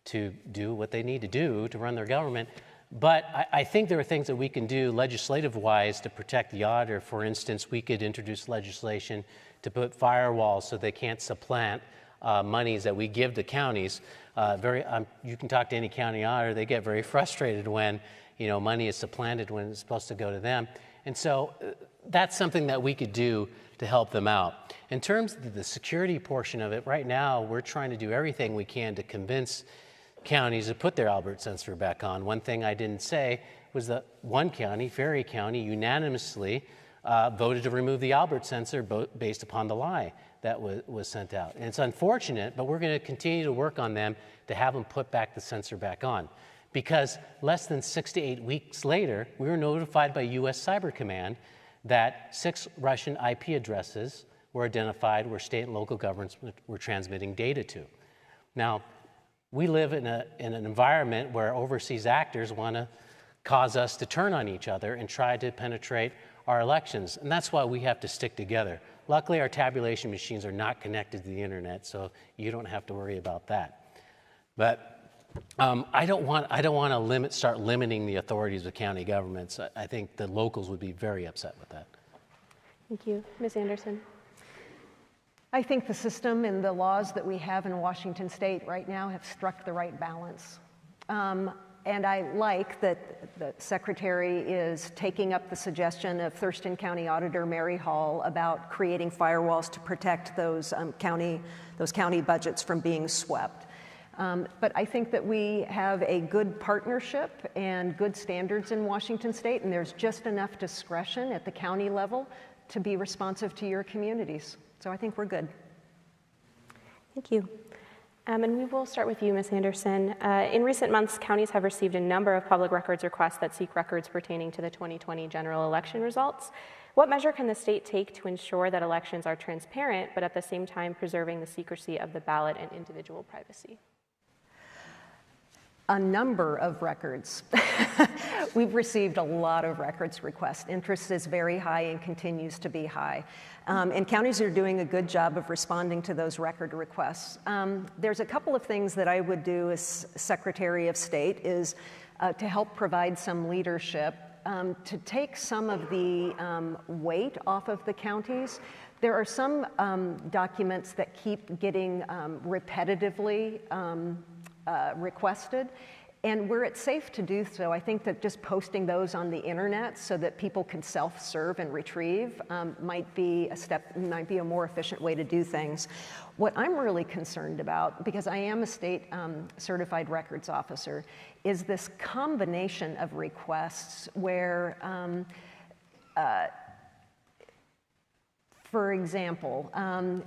to do what they need to do to run their government. But I think there are things that we can do legislative-wise to protect the auditor. For instance, we could introduce legislation to put firewalls so they can't supplant monies that we give to counties. You can talk to any county auditor; they get very frustrated when money is supplanted when it's supposed to go to them. And so that's something that we could do to help them out. In terms of the security portion of it, right now we're trying to do everything we can to convince counties to put their Albert sensor back on. One thing I didn't say was that one county, Ferry County, unanimously voted to remove the Albert sensor based upon the lie that was sent out. And it's unfortunate, but we're going to continue to work on them to have them put back the sensor back on. Because less than 6 to 8 weeks later, we were notified by U.S. Cyber Command that 6 Russian IP addresses were identified where state and local governments were transmitting data to. Now, we live in an environment where overseas actors want to cause us to turn on each other and try to penetrate our elections. And that's why we have to stick together. Luckily, our tabulation machines are not connected to the internet, so you don't have to worry about that. But I don't want to start limiting the authorities of county governments. I think the locals would be very upset with that. Thank you. Ms. Anderson. I think the system and the laws that we have in Washington State right now have struck the right balance. And I like that the Secretary is taking up the suggestion of Thurston County Auditor Mary Hall about creating firewalls to protect those county budgets from being swept. But I think that we have a good partnership and good standards in Washington State, and there's just enough discretion at the county level to be responsive to your communities. So I think we're good. Thank you. And we will start with you, Ms. Anderson. In recent months, counties have received a number of public records requests that seek records pertaining to the 2020 general election results. What measure can the state take to ensure that elections are transparent, but at the same time preserving the secrecy of the ballot and individual privacy? A number of records. We've received a lot of records requests. Interest is very high and continues to be high. And counties are doing a good job of responding to those record requests. There's a couple of things that I would do as Secretary of State is to help provide some leadership, to take some of the weight off of the counties. There are some documents that keep getting repetitively requested. And where it's safe to do so, I think that just posting those on the internet so that people can self-serve and retrieve might be a more efficient way to do things. What I'm really concerned about, because I am a state certified records officer, is this combination of requests where for example,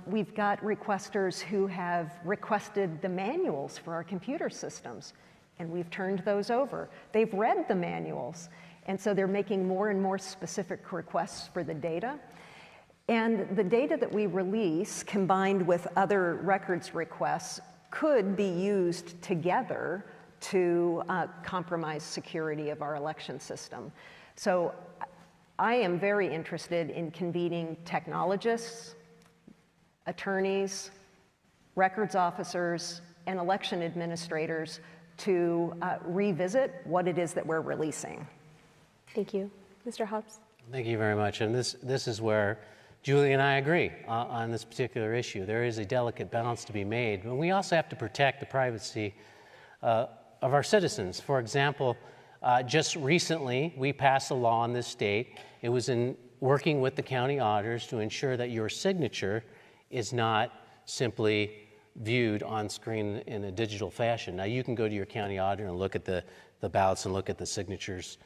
we've got requesters who have requested the manuals for our computer systems, and we've turned those over. They've read the manuals, and so they're making more and more specific requests for the data. And the data that we release, combined with other records requests, could be used together to compromise security of our election system. So I am very interested in convening technologists, attorneys, records officers, and election administrators to revisit what it is that we're releasing. Thank you. Mr. Hobbs. Thank you very much. And this is where Julie and I agree on this particular issue. There is a delicate balance to be made, but we also have to protect the privacy of our citizens. For example, just recently, we passed a law in this state. It was in working with the county auditors to ensure that your signature is not simply viewed on screen in a digital fashion. Now, you can go to your county auditor and look at the ballots and look at the signatures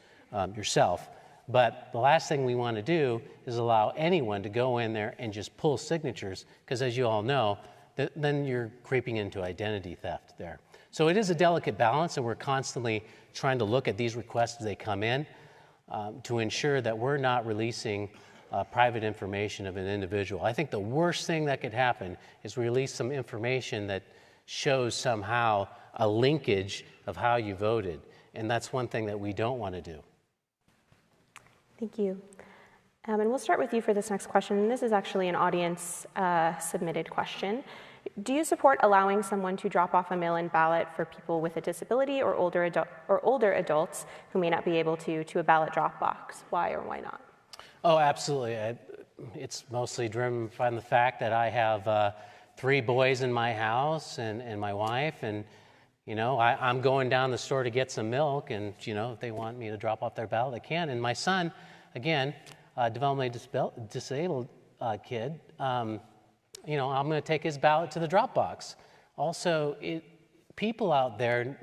yourself. But the last thing we want to do is allow anyone to go in there and just pull signatures, because as you all know, then you're creeping into identity theft there. So it is a delicate balance, and we're constantly trying to look at these requests as they come in to ensure that we're not releasing private information of an individual. I think the worst thing that could happen is release some information that shows somehow a linkage of how you voted, and that's one thing that we don't want to do. Thank you. And we'll start with you for this next question. This is actually an audience submitted question. Do you support allowing someone to drop off a mail-in ballot for people with a disability or older adults who may not be able to a ballot drop box? Why or why not? Oh, absolutely. It's mostly driven by the fact that I have 3 boys in my house and my wife, and I'm going down the store to get some milk, and if they want me to drop off their ballot, they can. And my son, again, developmentally disabled kid, I'm going to take his ballot to the drop box. Also, people out there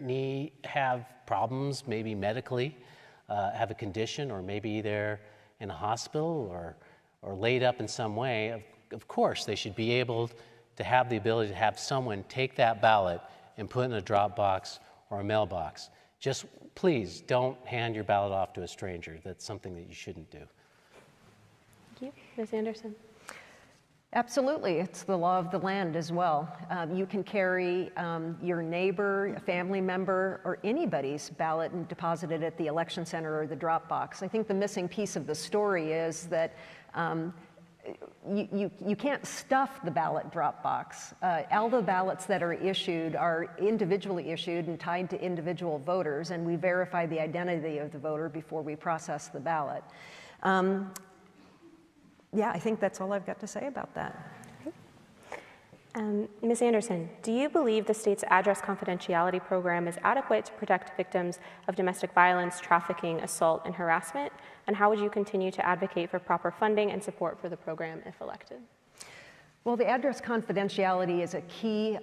have problems, maybe medically, have a condition, or maybe they're in a hospital or laid up in some way. Of course, they should be able to have the ability to have someone take that ballot and put it in a drop box or a mailbox. Just please don't hand your ballot off to a stranger. That's something that you shouldn't do. Thank you. Ms. Anderson. Absolutely, it's the law of the land as well. You can carry your neighbor, a family member, or anybody's ballot and deposit it at the election center or the drop box. I think the missing piece of the story is that you can't stuff the ballot drop box. All the ballots that are issued are individually issued and tied to individual voters, and we verify the identity of the voter before we process the ballot. Yeah, I think that's all I've got to say about that. Ms. Anderson, do you believe the state's address confidentiality program is adequate to protect victims of domestic violence, trafficking, assault, and harassment? And how would you continue to advocate for proper funding and support for the program if elected? Well, the address confidentiality is a key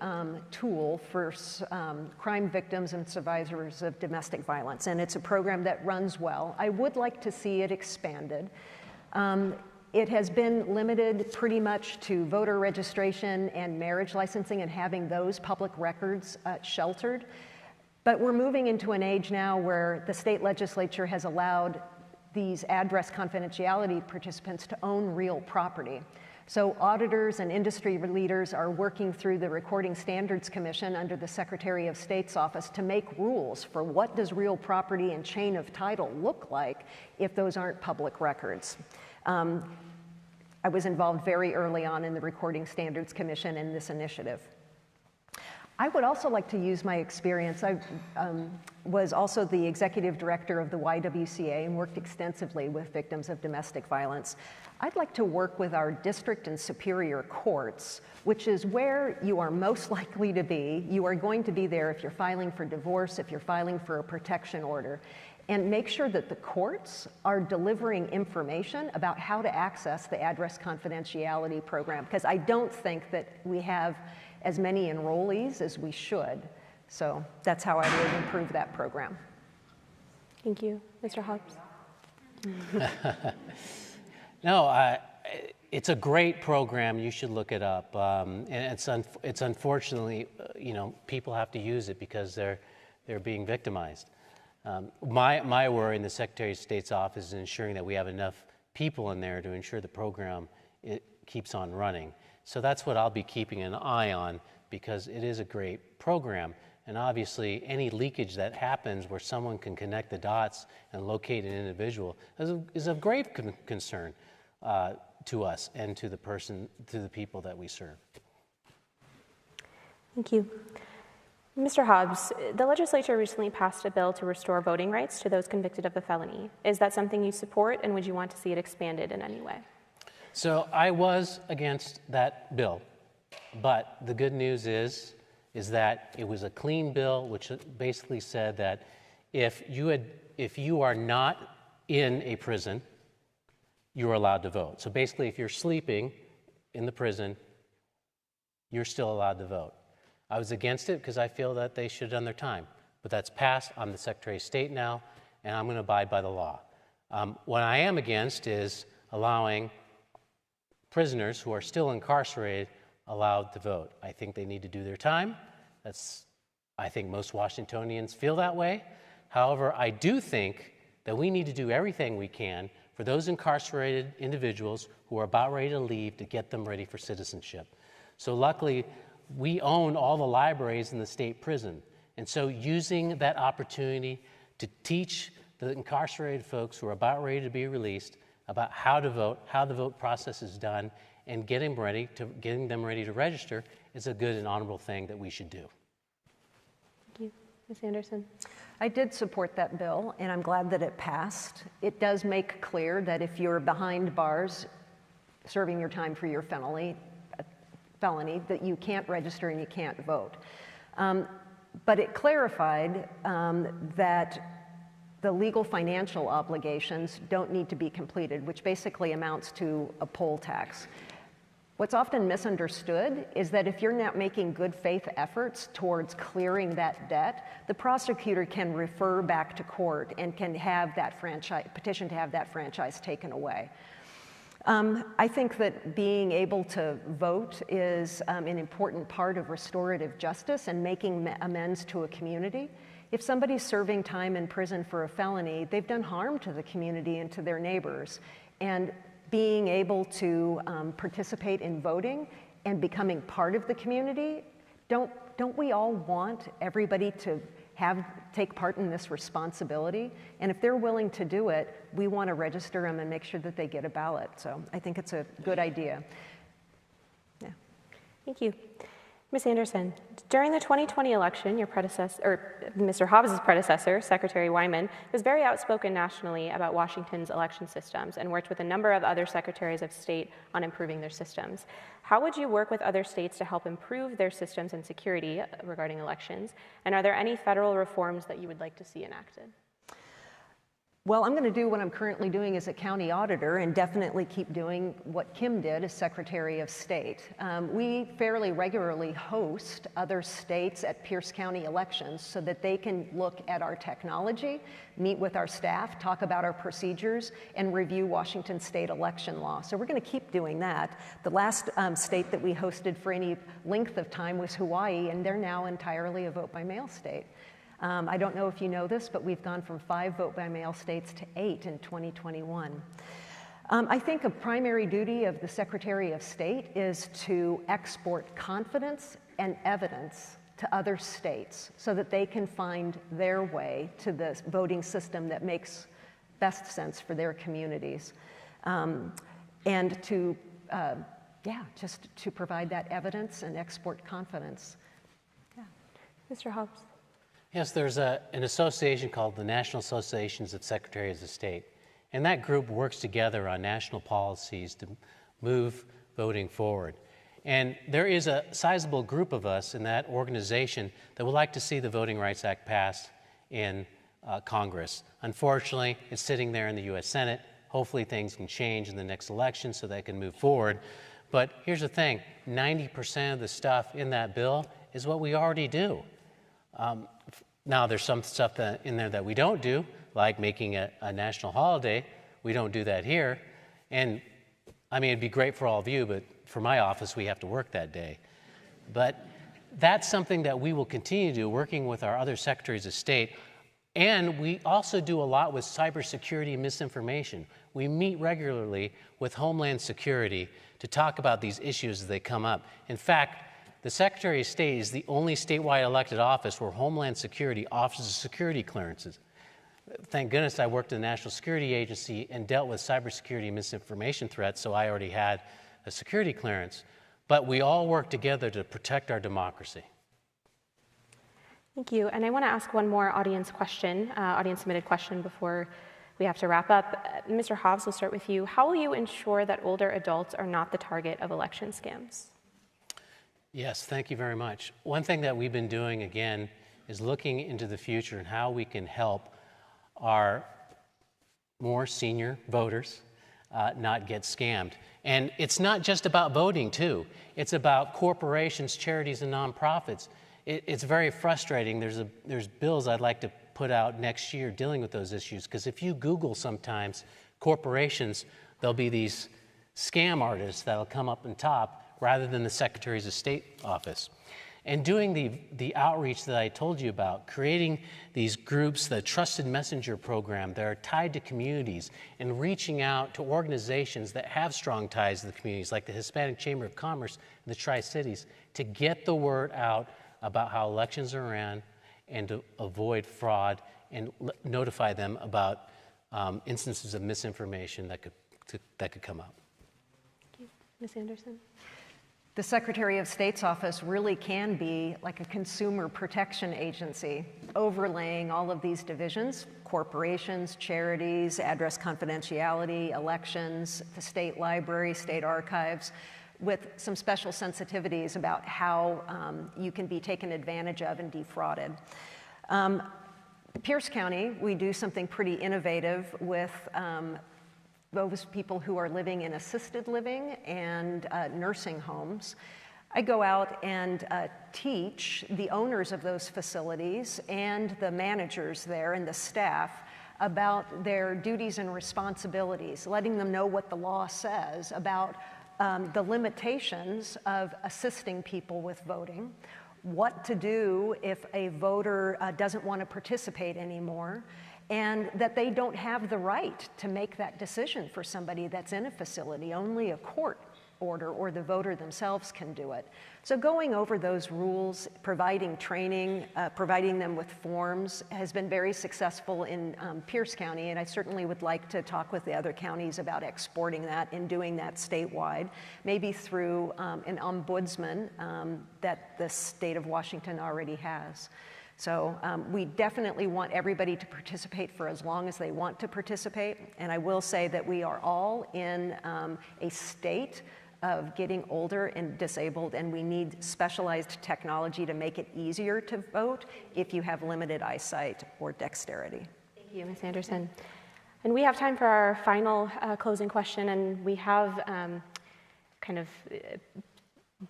tool for crime victims and survivors of domestic violence, and it's a program that runs well. I would like to see it expanded. It has been limited pretty much to voter registration and marriage licensing and having those public records sheltered. But we're moving into an age now where the state legislature has allowed these address confidentiality participants to own real property. So auditors and industry leaders are working through the Recording Standards Commission under the Secretary of State's office to make rules for what does real property and chain of title look like if those aren't public records. I was involved very early on in the Recording Standards Commission in this initiative. I would also like to use my experience. I was also the executive director of the YWCA and worked extensively with victims of domestic violence. I'd like to work with our district and superior courts, which is where you are most likely to be. You are going to be there if you're filing for divorce, if you're filing for a protection order, and make sure that the courts are delivering information about how to access the address confidentiality program, because I don't think that we have as many enrollees as we should. So that's how I would improve that program. Thank you. Mr. Hobbs. No, it's a great program. You should look it up. And it's unfortunately, people have to use it because they're being victimized. My worry in the Secretary of State's office is ensuring that we have enough people in there to ensure the program keeps on running. So that's what I'll be keeping an eye on, because it is a great program. And obviously, any leakage that happens where someone can connect the dots and locate an individual is of grave concern to us and to the people that we serve. Thank you. Mr. Hobbs, the legislature recently passed a bill to restore voting rights to those convicted of a felony. Is that something you support, and would you want to see it expanded in any way? So I was against that bill, but the good news is that it was a clean bill, which basically said that if you are not in a prison, you are allowed to vote. So basically, if you're sleeping in the prison, you're still allowed to vote. I was against it because I feel that they should have done their time, but that's passed. I'm the Secretary of State now, and I'm going to abide by the law. What I am against is allowing prisoners who are still incarcerated allowed to vote. I think they need to do their time. I think most Washingtonians feel that way. However, I do think that we need to do everything we can for those incarcerated individuals who are about ready to leave to get them ready for citizenship. So luckily, we own all the libraries in the state prison. And so using that opportunity to teach the incarcerated folks who are about ready to be released about how to vote, how the vote process is done, and getting them ready to register is a good and honorable thing that we should do. Thank you. Ms. Anderson? I did support that bill, and I'm glad that it passed. It does make clear that if you're behind bars serving your time for your felony, that you can't register and you can't vote. But it clarified that the legal financial obligations don't need to be completed, which basically amounts to a poll tax. What's often misunderstood is that if you're not making good faith efforts towards clearing that debt, the prosecutor can refer back to court and can have that petition to have that franchise taken away. I think that being able to vote is an important part of restorative justice and making amends to a community. If somebody's serving time in prison for a felony, they've done harm to the community and to their neighbors. And being able to participate in voting and becoming part of the community, don't we all want everybody to take part in this responsibility? And if they're willing to do it, we want to register them and make sure that they get a ballot. So I think it's a good idea. Yeah. Thank you. Ms. Anderson, during the 2020 election, your predecessor, or Mr. Hobbs' predecessor, Secretary Wyman, was very outspoken nationally about Washington's election systems and worked with a number of other secretaries of state on improving their systems. How would you work with other states to help improve their systems and security regarding elections? And are there any federal reforms that you would like to see enacted? Well, I'm going to do what I'm currently doing as a county auditor and definitely keep doing what Kim did as Secretary of State. We fairly regularly host other states at Pierce County elections so that they can look at our technology, meet with our staff, talk about our procedures, and review Washington state election law. So we're going to keep doing that. The last state that we hosted for any length of time was Hawaii, and they're now entirely a vote-by-mail state. I don't know if you know this, but we've gone from 5 vote-by-mail states to 8 in 2021. I think a primary duty of the Secretary of State is to export confidence and evidence to other states so that they can find their way to the voting system that makes best sense for their communities. And to, just to provide that evidence and export confidence. Yeah. Mr. Hobbs? Yes, there's an association called the National Associations of Secretaries of State, and that group works together on national policies to move voting forward. And there is a sizable group of us in that organization that would like to see the Voting Rights Act passed in Congress. Unfortunately, it's sitting there in the U.S. Senate. Hopefully things can change in the next election so that can move forward. But here's the thing, 90% of the stuff in that bill is what we already do. Now, there's some stuff in there that we don't do, like making a national holiday. We don't do that here. And, I mean, it'd be great for all of you, but for my office, we have to work that day. But that's something that we will continue to do, working with our other secretaries of state. And we also do a lot with cybersecurity and misinformation. We meet regularly with Homeland Security to talk about these issues as they come up. In fact, the Secretary of State is the only statewide elected office where Homeland Security offers security clearances. Thank goodness I worked in the National Security Agency and dealt with cybersecurity and misinformation threats, so I already had a security clearance. But we all work together to protect our democracy. Thank you. And I want to ask one more audience question, audience-submitted question before we have to wrap up. Mr. Hobbs, we'll start with you. How will you ensure that older adults are not the target of election scams? Yes, thank you very much. One thing that we've been doing, again, is looking into the future and how we can help our more senior voters not get scammed. And it's not just about voting, too. It's about corporations, charities, and nonprofits. It's very frustrating. There's bills I'd like to put out next year dealing with those issues, because if you Google sometimes corporations, there'll be these scam artists that'll come up on top rather than the Secretaries of State office. And doing the outreach that I told you about, creating these groups, the Trusted Messenger program that are tied to communities, and reaching out to organizations that have strong ties to the communities, like the Hispanic Chamber of Commerce in the Tri-Cities, to get the word out about how elections are ran and to avoid fraud and notify them about instances of misinformation that could come up. Ms. Anderson? The Secretary of State's office really can be like a consumer protection agency, overlaying all of these divisions: corporations, charities, address confidentiality, elections, the state library, state archives, with some special sensitivities about how you can be taken advantage of and defrauded. Pierce County, we do something pretty innovative with those people who are living in assisted living and nursing homes. I go out and teach the owners of those facilities and the managers there and the staff about their duties and responsibilities, letting them know what the law says about the limitations of assisting people with voting, what to do if a voter doesn't want to participate anymore, and that they don't have the right to make that decision for somebody that's in a facility. Only a court order or the voter themselves can do it. So going over those rules, providing training, providing them with forms has been very successful in Pierce County, and I certainly would like to talk with the other counties about exporting that and doing that statewide, maybe through an ombudsman that the state of Washington already has. So we definitely want everybody to participate for as long as they want to participate. And I will say that we are all in a state of getting older and disabled, and we need specialized technology to make it easier to vote if you have limited eyesight or dexterity. Thank you, Ms. Anderson. And we have time for our final closing question, and we have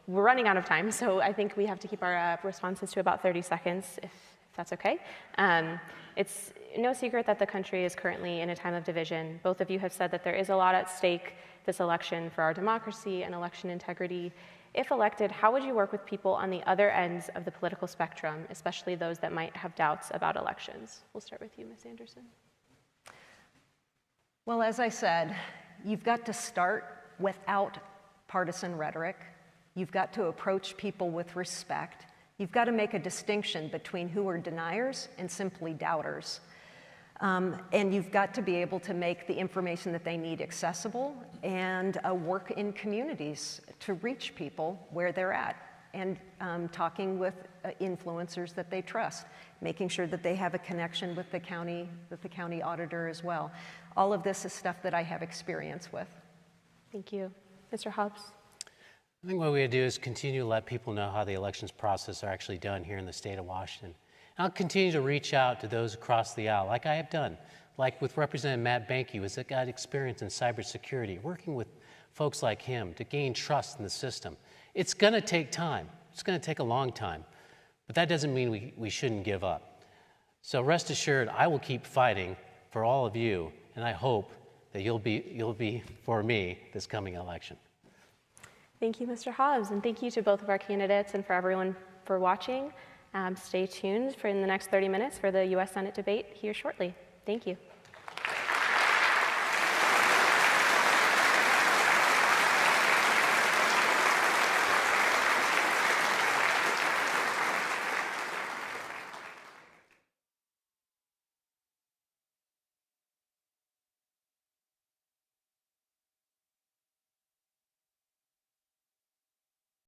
we're running out of time, so I think we have to keep our responses to about 30 seconds, if that's okay. It's no secret that the country is currently in a time of division. Both of you have said that there is a lot at stake this election for our democracy and election integrity. If elected, how would you work with people on the other ends of the political spectrum, especially those that might have doubts about elections? We'll start with you, Ms. Anderson. Well, as I said, you've got to start without partisan rhetoric. You've got to approach people with respect. You've got to make a distinction between who are deniers and simply doubters. And you've got to be able to make the information that they need accessible and work in communities to reach people where they're at, and talking with influencers that they trust, making sure that they have a connection with the county auditor as well. All of this is stuff that I have experience with. Thank you. Mr. Hobbs? I think what we do is continue to let people know how the elections process are actually done here in the state of Washington. And I'll continue to reach out to those across the aisle, like I have done, like with Representative Matt Banky, who's got experience in cybersecurity, working with folks like him to gain trust in the system. It's going to take time. It's going to take a long time. But that doesn't mean we shouldn't give up. So rest assured, I will keep fighting for all of you, and I hope that you'll be for me this coming election. Thank you, Mr. Hobbs, and thank you to both of our candidates and for everyone for watching. Stay tuned for in the next 30 minutes for the U.S. Senate debate here shortly. Thank you.